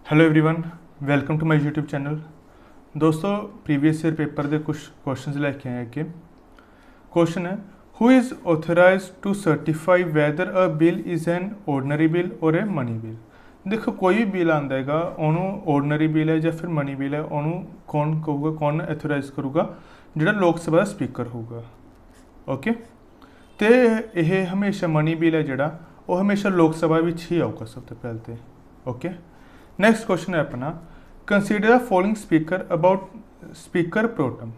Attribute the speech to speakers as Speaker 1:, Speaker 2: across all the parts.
Speaker 1: Hello everyone, welcome to my YouTube channel. दोस्तों, previous year paper के कुछ questions लेके आए अगे। क्वेश्चन है, who is authorise to certify whether a bill is an ordinary bill और ए मनी बिल। देखो, कोई भी बिल आंदा है उन्होंने ऑर्डनरी बिल है या फिर मनी बिल है, उन्होंने कौन कहूगा, कौन ऑथराइज करूगा, जो लोक सभा का स्पीकर होगा। ओके, तो यह हमेशा मनी बिल है जोड़ा वो हमेशा लोक सभा में ही आऊगा सब तो पहले तो। ओके, नेक्स्ट क्वेश्चन है अपना, consider the following speaker about speaker pro tem.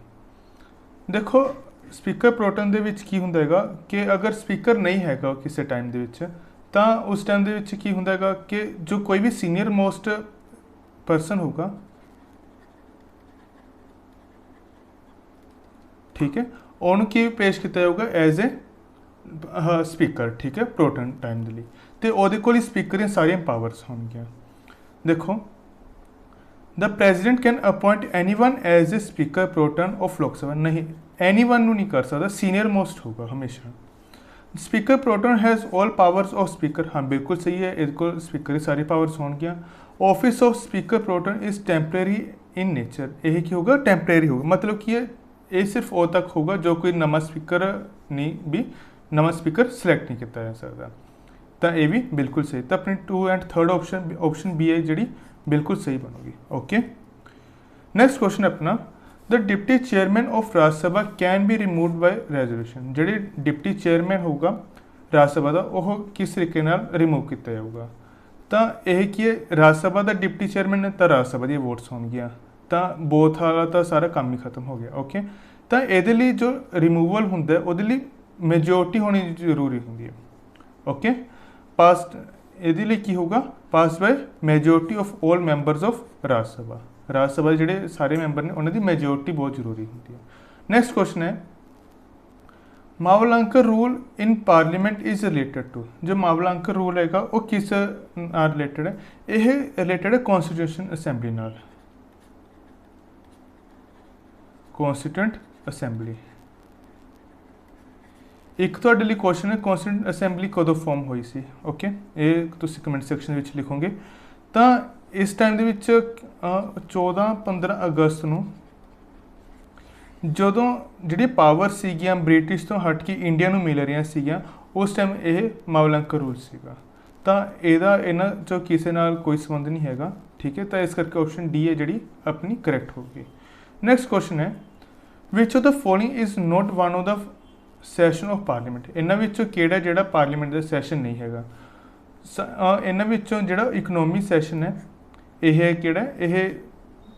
Speaker 1: देखो, स्पीकर प्रोटम दे विच की हुंदा हैगा कि अगर स्पीकर नहीं हैगा किसी टाइम दे विच, तां उस टाइम दे विच की हुंदा हैगा कि जो कोई भी सीनियर मोस्ट परसन होगा, ठीक है, उन्होंने की पेश किया जाऊगा एज ए स्पीकर, ठीक है, प्रोटम टाइम के लिए। तो वो कोल स्पीकर दी सारियां पावर्स होंगियां। देखो, the president can appoint anyone as a speaker pro tem of Lok Sabha. नहीं, एनी वन नहीं कर सकता, सीनियर मोस्ट होगा हमेशा। Speaker pro tem has all powers of speaker. हाँ, बिल्कुल सही है, इसको स्पीकर की सारी पावर्स होंगियां। Office of speaker pro tem is temporary in nature. यही की होगा, टैंपरेरी होगा, मतलब कि ये सिर्फ वो तक होगा जो कोई नवा स्पीकर नहीं भी नवा स्पीकर सिलेक्ट नहीं किया जा सकता। तो ये भी बिल्कुल सही। तो अपनी 2 एंड 3rd ऑप्शन बी है जी बिल्कुल सही बनूगी। ओके, नेक्स्ट क्वेश्चन अपना, the deputy chairman of Rajya Sabha can be remove by resolution. जो डिप्टी चेयरमैन होगा राज्यसभा का वह किस तरीके रिमूव किया जाऊगा। तो यह कि राज्यसभा का डिप्टी चेयरमैन तो राज्यसभा दी वोट्स होंगियां, तो बोथ वाला तो सारा काम ही खत्म हो गया। ओके, तो ये जो रिमूवल होंगे वो मेजोरिटी होनी जरूरी होंगी है। ओके, पास ये की होगा, पास by majority of all members of Rajya Sabha. Rajya Sabha के जोड़े सारे मैंबर ने उन्होंने मेजोरिटी बहुत जरूरी होती है। नैक्सट क्वेश्चन है, Mavalankar rule in parliament is related to. जो मावलांकर रूल है वो किस रिलेटेड है? यह रिलेटेड है कॉन्स्टिट्यूशन असैंबली नाल। कॉन्स्टिट्यूएंट असैंबली एक तो लिए क्वेश्चन है, कॉन्स्टिट्यूएंट असैंबली कदों फॉर्म हुई सी। ओके, ये तुसी कमेंट सैक्शन में लिखोगे। तो इस टाइम के 14-15 अगस्त को जो जी पावर सीगियां ब्रिटिश तो हट के इंडिया में मिल रही सीगियां, उस टाइम ये मावलांकर रूल सीगा। तो यदा इन्हों चो किसी नाल कोई संबंध नहीं है, ठीक है। तो इस करके ऑप्शन डी है जी अपनी करेक्ट होगी। नैक्सट क्वेश्चन है, विच of the following is not one of the session of parliament. इन्होंने केड़ा जो पार्लीमेंट का सैशन नहीं है। इन्होंने जो इकनॉमी सैशन है यह केड़ा, यह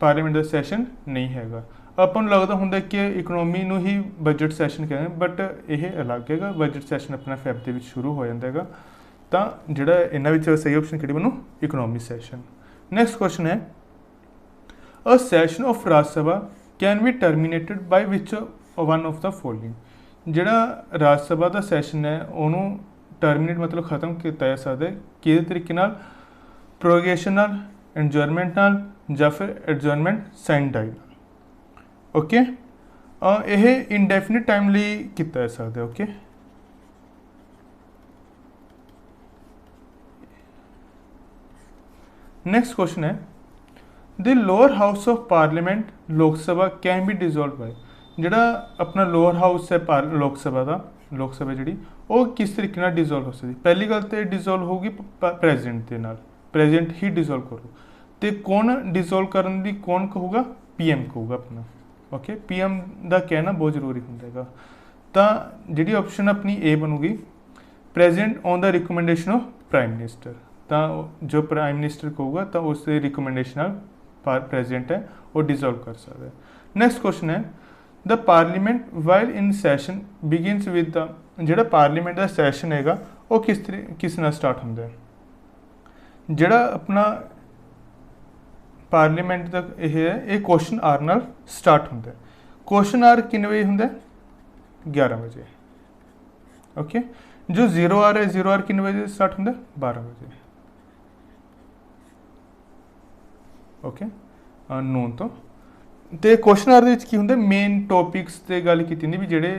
Speaker 1: पार्लीमेंट का सैशन नहीं है। अपन लगता होंगे कि इकनॉमी ही बजट सैशन कहते हैं, बट यह अलग है। बजट सैशन अपना फैब के शुरू हो जाता है। तो जोड़ा इन्होंने सही ऑप्शन कि बनू, इकनॉमी सैशन। नैक्सट क्वेश्चन है, अ session of Rajya Sabha can be टर्मीनेटेड by which one of the following. जोड़ा राज्यसभा का सैशन है उन्होंने टर्मीनेट मतलब खत्म किया जा सकता है कि तरीके प्रोगेशन एडजॉर्नमेंट या फिर एडजॉर्नमेंट साइन डाई। ओके, यह इनडेफिनिट टाइम लिए किया जा सकता है। ओके, नैक्सट क्वेश्चन है, the lower house of parliament लोक सभा कैन बी डिजोल्व बाय। जोड़ा अपना लोअर हाउस है लोक सभा का, लोक सभा जी वो किस तरीके डिजोल्व हो सकती। पहली गल तो डिजोल्व होगी प्रेजिडेंट के नाल, प्रेजिडेंट ही डिजोल्व करो। तो कौन डिजोल्व करने की कौन कहूगा, PM कहूगा अपना। ओके, PM का कहना बहुत जरूरी होंगे। तो जी ऑप्शन अपनी ए बनूगी, president on the recommendation of prime minister. तो जो प्राइम मिनिस्टर कहूगा तो उस रिकमेंडेशन प्रेजिडेंट है वो डिजोल्व कर सकता है। नैक्सट क्वेश्चन है, the parliament while in session begins with the. जोड़ा पार्लीमेंट का सैशन है वो किस नाल स्टार्ट होंगे। जोड़ा अपना पार्लीमेंट तक यह है, ये क्वेश्चन आर नाल स्टार्ट होंगे। क्वेश्चन आर कितने बजे होंगे, 11 बजे। ओके, जो 0 आर है, 0 आर कितने बजे स्टार्ट होंगे, 12 बजे। ओके, नून तो क्वेश्चन आर की होंगे मेन टॉपिक्स से गल की भी जोड़े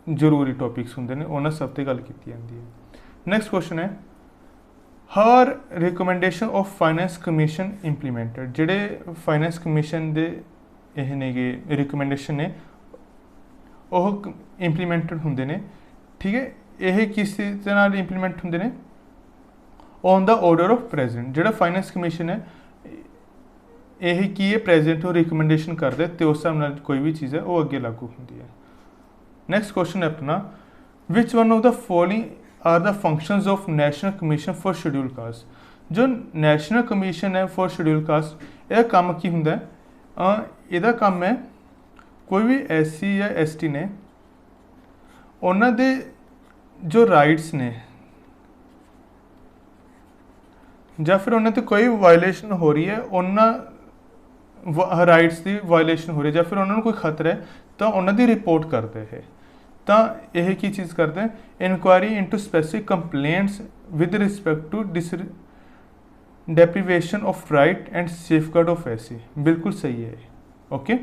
Speaker 1: जरूरी टॉपिक्स होंगे ने उन्होंने सब ते गल की जाती है। नैक्सट क्वेश्चन है, हर recommendation of finance commission implemented ਜਿਹੜੇ फाइनेंस कमीशन ਦੇ ਇਹ ਨੇਗੇ ਰਿਕਮੈਂਡੇਸ਼ਨ ਨੇ ਉਹ ਇੰਪਲੀਮੈਂਟਡ ਹੁੰਦੇ ਨੇ ਠੀਕ ਹੈ ਇਹ ਕਿਸ ਦੇ ਨਾਲ ਇੰਪਲੀਮੈਂਟ ਹੁੰਦੇ ਨੇ on the order of president ਜਿਹੜਾ फाइनेंस कमीशन ਹੈ ਇਹ ਕੀ ਹੈ ਪ੍ਰੈਜ਼ੀਡੈਂਟ ਨੂੰ ਰਿਕਮੈਂਡੇਸ਼ਨ ਕਰਦਾ ਤੇ ਉਸ ਹਿਸਾਬ ਨਾਲ ਕੋਈ ਵੀ ਚੀਜ਼ ਹੈ ਉਹ ਅੱਗੇ ਲਾਗੂ ਹੁੰਦੀ ਹੈ नेक्स्ट क्वेश्चन है अपना which one of the following are the functions of national commission for schedule caste जो नेशनल कमीशन है फॉर शेड्यूल कास्ट यह काम की हुंदा है ਇਹਦਾ ਕੰਮ है कोई भी SC या ST ने ਉਹਨਾਂ ਦੇ जो राइट्स ने ਜਾਂ ਫਿਰ ਉਹਨਾਂ ਤੇ ਕੋਈ ਵਾਇਲੇਸ਼ਨ ਹੋ ਰਹੀ ਹੈ ਉਹਨਾਂ ਰਾਈਟਸ ਦੀ ਵਾਇਲੇਸ਼ਨ ਹੋ ਰਹੀ ਹੈ ਜਾਂ ਫਿਰ ਉਹਨਾਂ ਨੂੰ ਕੋਈ ਖਤਰਾ ਹੈ ਤਾਂ ਉਹਨਾਂ ਦੀ ਰਿਪੋਰਟ ਕਰਦੇ ਹੈ ਤਾਂ ਇਹ ਕੀ ਚੀਜ਼ ਕਰਦੇ inquiry into specific complaints with respect to deprivation of right and safeguard of ऐसी बिल्कुल सही है ओके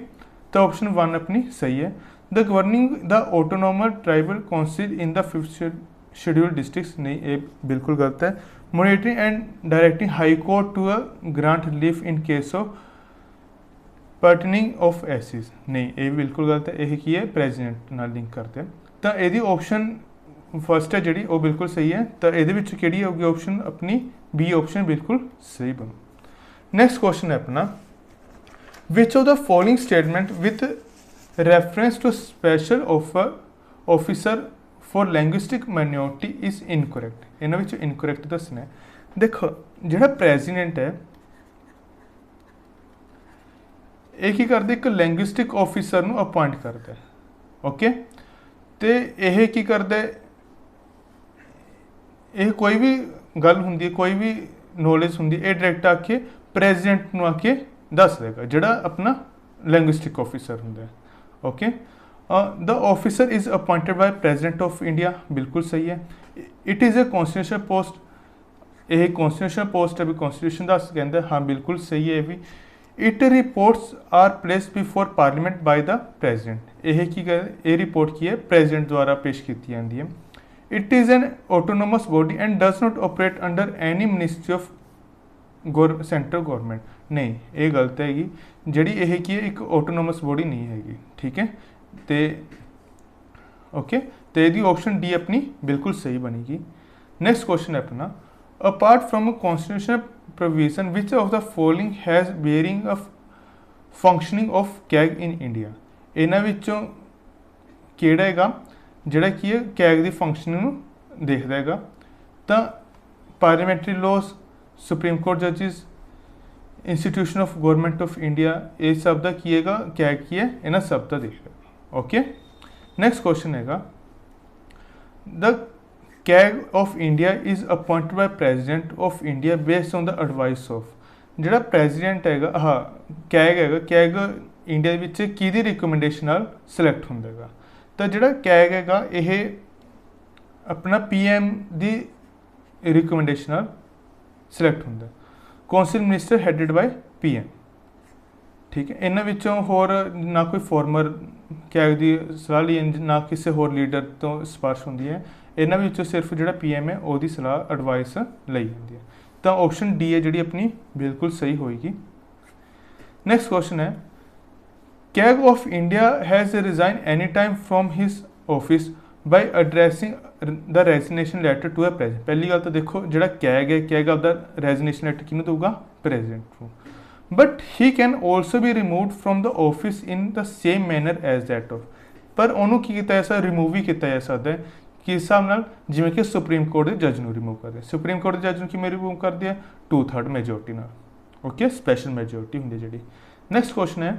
Speaker 1: तो ऑप्शन 1 अपनी सही है the governing the autonomous tribal council in the 5th schedule districts नहीं ये बिल्कुल गलत है monitoring and directing high court to grant relief in case of pertaining of एसिस नहीं ये बिल्कुल गलत है यही की है प्रेजिडेंट नाल लिंक करते हैं तो यदि ऑप्शन फस्ट है जी वो बिल्कुल सही है तो ये होगी ऑप्शन अपनी बी ऑप्शन बिल्कुल सही बनू नैक्सट क्वेश्चन है अपना which of the following statement with reference to special officer for linguistic minority is incorrect इन्होंने इनकरैक्ट दसना है देखो जो प्रेजिडेंट है एक ही करते एक लैंग्विस्टिक ऑफिसर नू अपॉइंट करता है ओके तो यह की करता है यह कोई भी गल होंगी कोई भी नॉलेज होंगी ये डायरैक्ट आके प्रेजिडेंट नू आके दस देगा जोड़ा अपना लैंग्विस्टिक ऑफिसर होंगे okay the officer is appointed by president of India बिल्कुल सही है it is a constitutional post यह कॉन्स्टिट्यूशनल पोस्ट अभी कॉन्स्टिट्यूशन दस कहते हाँ बिल्कुल सही है भी it reports are place before parliament by the president यह की ये रिपोर्ट की है प्रेजिडेंट द्वारा पेश की जाती है it is an autonomous body and does not operate under any ministry of central government नहीं ये गलत हैगी जी यह की है एक ऑटोनोमस बॉडी नहीं हैगी ठीक है तो ओके तो यदि ऑप्शन डी अपनी बिल्कुल सही बनेगी नेक्स्ट क्वेश्चन है अपना apart from constitutional provision which of the following has bearing of functioning of CAG in India इन्हां विचों किहड़ा हैगा जिहड़ा की है कैग की फंक्शनिंग नूं देखदा हैगा तां पार्लीमेंटरी लॉज सुप्रीम कोर्ट जजिज institution of government of India ये सब का की है कैग की है इन्हां सब का देखदा ओके नैक्सट क्वेश्चन हैगा the CAG of India is appointed by president of India based on the advice of जोड़ा प्रेजिडेंट है हाँ कैग है कैग इंडिया विच किहदी रिकमेंडेशन नाल सिलेक्ट होंदा तो जोड़ा कैग है ये अपना PM की रिकमेंडेशन नाल सिलेक्ट होंदा council minister headed by PM ठीक है इन्हां विचों होर ना कोई फॉर्मर कैग की सलाह ली ना किसी होर लीडर तो सिफारिश होंदी है इन्हां विचों सिर्फ जो PM है वो सलाह एडवाइस ली जाती है तो ऑप्शन डी है जी अपनी बिल्कुल सही होएगी नैक्सट क्वेश्चन है CAG of India has resign any time from his office by एड्रैसिंग the resignation letter to a president पहली गल तो देखो जो कैग आपका रेजिग्नेशन लैटर किनू दूगा प्रेजिडेंट को but he can also be removed from the office in the same manner as that of पर उन्होंने की किया ऐसा रिमूव भी किया जा सकता है कि हिसाब नाल जिवें कि सुप्रीम कोर्ट के जज नूं रिमूव कर दिया सुप्रीम कोर्ट के जज नूं किवें रिमूव कर दिया 2/3 मेजोरिटी नाल ओके स्पैशल मेजोरिटी हुंदी जिहड़ी नैक्सट क्वेश्चन है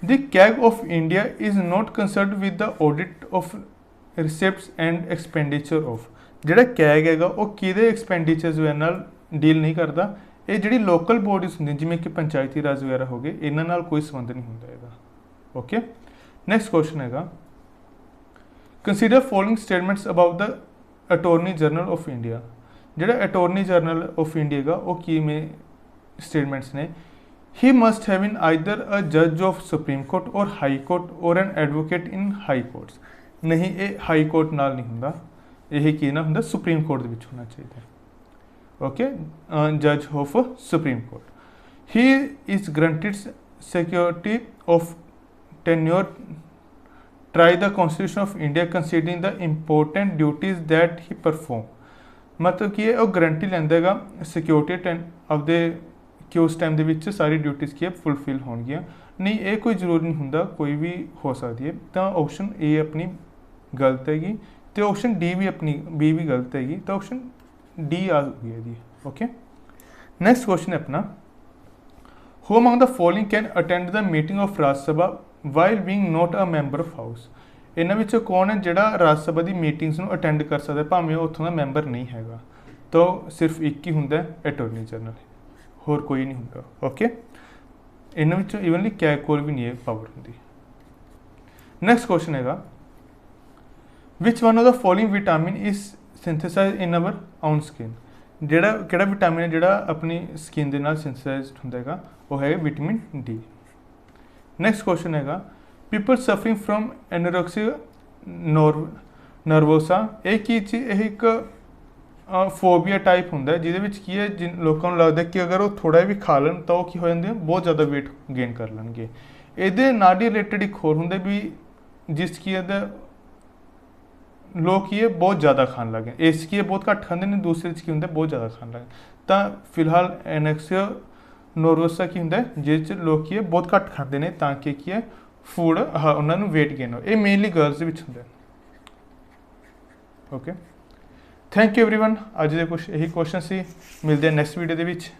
Speaker 1: the CAG of India is not concerned with the audit of receipts and expenditure of जिहड़ा कैग हैगा वो किहदे एक्सपेंडिचर्स नाल डील नहीं करता ये जिहड़ी लोकल बॉडीज होंदियां जिवें कि पंचायती राज वगैरह हो गए इन्हां नाल कोई संबंध नहीं हुंदा हैगा ओके नैक्सट क्वेश्चन हैगा consider following statements about the attorney general of India जो अटॉर्नी जनरल ऑफ इंडिया का वो की में स्टेटमेंट्स ने ही must have been either a जज ऑफ सुप्रीम कोर्ट और हाई कोर्ट और an advocate in high courts नहीं ये हाई कोर्ट नाल नहीं होंदा यह की ना होंदा सुप्रीम कोर्ट दे विच होना चाहिए okay, judge of Supreme Court. He is granted security of tenure, try the Constitution of India considering the important duties that he perform. मतलब कि ਉਹ ਗਰੰਟੀ ਲੈਂਦਾ ਹੈਗਾ ਸਿਕਿਉਰਿਟੀ ਟੈਨ ਆਪਦੇ ਕਿ ਉਸ ਟਾਈਮ ਦੇ ਵਿੱਚ ਸਾਰੀ ਡਿਊਟੀਜ਼ ਕੀ ਹੈ ਫੁੱਲਫਿਲ ਹੋਣਗੀਆਂ। ਨਹੀਂ ਇਹ ਕੋਈ ਜ਼ਰੂਰੀ ਨਹੀਂ ਹੁੰਦਾ, ਕੋਈ ਵੀ ਹੋ ਸਕਦੀ ਹੈ। ਤਾਂ ਆਪਸ਼ਨ ਏ ਆਪਣੀ ਗਲਤ ਹੈਗੀ ਅਤੇ ਆਪਸ਼ਨ ਡੀ ਵੀ ਆਪਣੀ ਬੀ ਵੀ ਗਲਤ ਹੈਗੀ, ਤਾਂ ਆਪਸ਼ਨ ਡੀ ਆ ਗਈ ਹੈ ਜੀ। ਓਕੇ, ਨੈਕਸਟ ਕੁਐਸਚਨ ਹੈ ਆਪਣਾ, who among the following can attend the meeting of Rajya Sabha while being not a member of house. ਇਹਨਾਂ ਵਿੱਚੋਂ ਕੌਣ ਹੈ ਜਿਹੜਾ ਰਾਜ ਸਭਾ ਦੀ ਮੀਟਿੰਗਸ ਨੂੰ ਅਟੈਂਡ ਕਰ ਸਕਦਾ ਭਾਵੇਂ ਉਹ ਉੱਥੋਂ ਦਾ ਮੈਂਬਰ ਨਹੀਂ ਹੈਗਾ। ਤਾਂ ਸਿਰਫ ਇੱਕ ਹੀ ਹੁੰਦਾ ਅਟੋਰਨੀ ਜਨਰਲ, ਹੋਰ ਕੋਈ ਨਹੀਂ ਹੁੰਦਾ। ਓਕੇ, ਇਹਨਾਂ ਵਿੱਚੋਂ ਈਵਨਲੀ ਕੈਗ ਕੋਲ ਵੀ ਨਹੀਂ ਇਹ ਪਾਵਰ ਹੁੰਦੀ। ਨੈਕਸਟ ਕੁਐਸਚਨ ਹੈਗਾ, which one of the following vitamin is synthesise in our own skin. ਜਿਹੜਾ ਕਿਹੜਾ ਵਿਟਾਮਿਨ ਹੈ ਜਿਹੜਾ ਆਪਣੀ ਸਕਿਨ ਦੇ ਨਾਲ ਸਿੰਥੇਸਾਈਜ਼ਡ ਹੁੰਦਾ ਹੈਗਾ, ਉਹ ਹੈ ਵਿਟਾਮਿਨ ਡੀ। ਨੈਕਸਟ ਕੁਐਸਚਨ ਹੈਗਾ, ਪੀਪਲ ਸਫਰਿੰਗ ਫਰੋਮ ਐਨੋਰੈਕਸੀਆ ਨਰਵੋਸਾ, ਇਹ ਕੀ ਚੀਜ਼, ਇਹ ਇੱਕ ਫੋਬੀਆ ਟਾਈਪ ਹੁੰਦਾ ਜਿਹਦੇ ਵਿੱਚ ਕੀ ਹੈ ਲੋਕਾਂ ਨੂੰ ਲੱਗਦਾ ਕਿ ਅਗਰ ਉਹ ਥੋੜ੍ਹਾ ਵੀ ਖਾ ਲੈਣ ਤਾਂ ਉਹ ਕੀ ਹੋ ਜਾਂਦੇ ਬਹੁਤ ਜ਼ਿਆਦਾ ਵੇਟ ਗੇਨ ਕਰ ਲੈਣਗੇ। ਇਹਦੇ ਨਾਲ ਹੀ ਰਿਲੇਟਡ ਇੱਕ ਹੋਰ ਹੁੰਦਾ ਵੀ ਜਿਸ ਕੀ ਇਹਦਾ ਲੋਕ ਕੀ ਹੈ ਬਹੁਤ ਜ਼ਿਆਦਾ ਖਾਣ ਲੱਗੇ, ਇਸ ਕੀ ਬਹੁਤ ਘੱਟ ਖਾਂਦੇ ਨੇ, ਦੂਸਰੇ 'ਚ ਕੀ ਹੁੰਦਾ ਬਹੁਤ ਜ਼ਿਆਦਾ ਖਾਣ ਲੱਗੇ। ਤਾਂ ਫਿਲਹਾਲ ਐਨੋਰੈਕਸੀਆ ਨਰਵੋਸਾ ਕੀ ਹੁੰਦਾ ਜਿਸ 'ਚ ਲੋਕ ਕੀ ਹੈ ਬਹੁਤ ਘੱਟ ਖਾਂਦੇ ਨੇ ਤਾਂ ਕਿ ਕੀ ਹੈ ਫੂਡ ਉਹਨਾਂ ਨੂੰ ਵੇਟ ਗੇਨ ਹੋ। ਇਹ ਮੇਨਲੀ ਗਰਲਸ ਦੇ ਵਿੱਚ ਹੁੰਦਾ। Okay, thank you everyone. ਅੱਜ ਦੇ ਕੁਛ ਇਹੀ ਕੁਐਸਚਨ ਸੀ, ਮਿਲਦੇ ਹਾਂ ਨੈਕਸਟ ਵੀਡੀਓ ਦੇ ਵਿੱਚ।